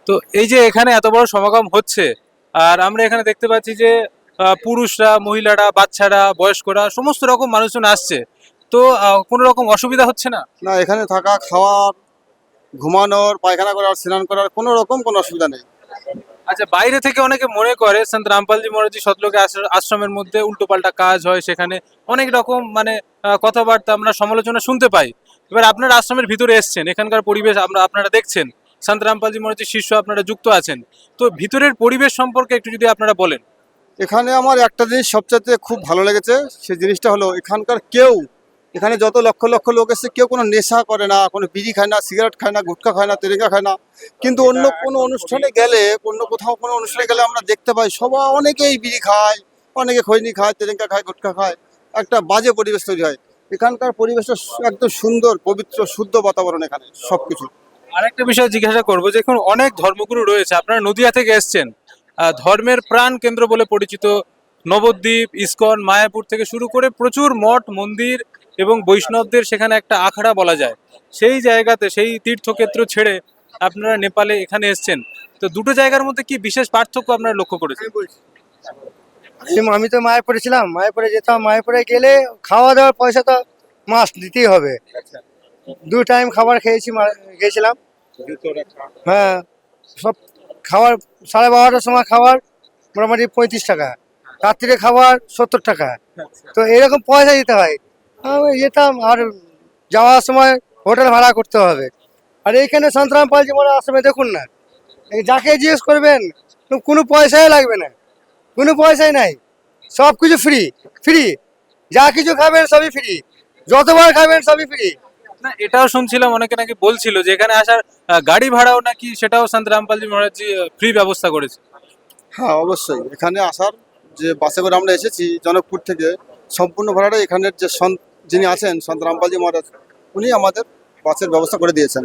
তো এই যে এখানে এত বড় সমাগম হচ্ছে, আর আমরা এখানে দেখতে পাচ্ছি যে পুরুষরা, মহিলারা, বাচ্চারা, বয়স্করা সমস্ত রকম মানুষজন আসছে। তো কোনো রকম অসুবিধা হচ্ছে না? না, এখানে থাকা, খাওয়ার, ঘুমানোর, পায়খানা করার, স্নান করার কোনো রকম কোনো অসুবিধা নেই। আচ্ছা, বাইরে থেকে অনেকে মনে করে সন্ত রামপালজি মহারাজ সতলোকে আশ্রমের মধ্যে উল্টোপাল্টা কাজ হয়, সেখানে অনেক রকম মানে কথাবার্তা আমরা সমালোচনা শুনতে পাই। এবার আপনারা আশ্রমের ভিতরে এসেছেন, এখানকার পরিবেশ আপনারা দেখছেন, সন্ত রামপালজি মহারাজের শিষ্য আপনারা যুক্ত আছেন। তো ভিতরের পরিবেশ সম্পর্কে একটু যদি আপনারা বলেন। এখানে আমার একটা জিনিস সবচাইতে খুব ভালো লেগেছে, সেই জিনিসটা হলো এখানকার এখানে যত লক্ষ লক্ষ লোক এসে কেউ কোনো নেশা করে না, কোনো বিড়ি খায় না, সিগারেট খায় না, গুটখা খায় না, তেরেঙ্গা খায় না। কিন্তু অন্য কোনো অনুষ্ঠানে গেলে, অন্য কোথাও কোনো অনুষ্ঠানে গেলে আমরা দেখতে পাই সবাই, অনেকেই বিড়ি খায়, অনেকে খৈনি খায়, তেরেঙ্গা খায়, গুটখা খায়। একটা বাজে পরিবেশ তৈরি হয়। এখানকার পরিবেশটা একদম সুন্দর, পবিত্র, শুদ্ধ বাতাবরণ এখানে সবকিছু। আরেকটা বিষয় জিজ্ঞাসা করবো যে এখন অনেক ধর্মগুরু রয়েছে, আপনারা নদিয়া থেকে এসেছেন, ধর্মের প্রাণ কেন্দ্র বলে পরিচিত নবদ্বীপ, ইসকন, মায়াপুর থেকে শুরু করে প্রচুর মঠ মন্দির এবং বৈষ্ণবদের সেখানে একটা আখড়া বলা যায়। সেই জায়গাতে, সেই তীর্থক্ষেত্র ছেড়ে আপনারা নেপালে এখানে এসেছেন। তো দুটো জায়গার মধ্যে কি বিশেষ পার্থক্য আপনারা লক্ষ্য করেছেন? আমি তো মায়াপুরে ছিলাম, মায়াপুরে যেতাম, মায়াপুরে গেলে খাওয়া দাওয়ার পয়সা তো মাস্ট দিতেই হবে। 2 টাইম খাবার খেয়েছি, গেছিলাম। হ্যাঁ, সব খাবার 12:30টার সময় খাবার মোটামুটি 35 টাকা, রাত্রিরে খাবার 70 টাকা। তো এরকম পয়সা দিতে হয়। আমি যেতাম, আর যাওয়ার সময় হোটেল ভাড়া করতে হবে। আর এইখানে সন্তরাম পালজি মহারাজ আশ্রমে দেখুন না, যাকে জিজ্ঞেস করবেন কোনো পয়সাই লাগবে না, কোনো পয়সাই নাই, সব কিছু ফ্রি। ফ্রি, যা কিছু খাবেন সবই ফ্রি, যতবার খাবেন সবই ফ্রি। না, এটাও শুনছিলাম অনেকে নাকি বলছিল যে এখানে আসার গাড়ি ভাড়াও নাকি সেটাও সন্ত রামপালজি মহারাজজি ফ্রি ব্যবস্থা করেছে। হ্যাঁ, অবশ্যই। এখানে আসার যে বাসে করে আমরা এসেছি জনকপুর থেকে, সম্পূর্ণ ভাড়াটা এখানের যে যিনি আছেন সন্ত রামপালজি মহারাজ, উনি আমাদের বাসের ব্যবস্থা করে দিয়েছেন।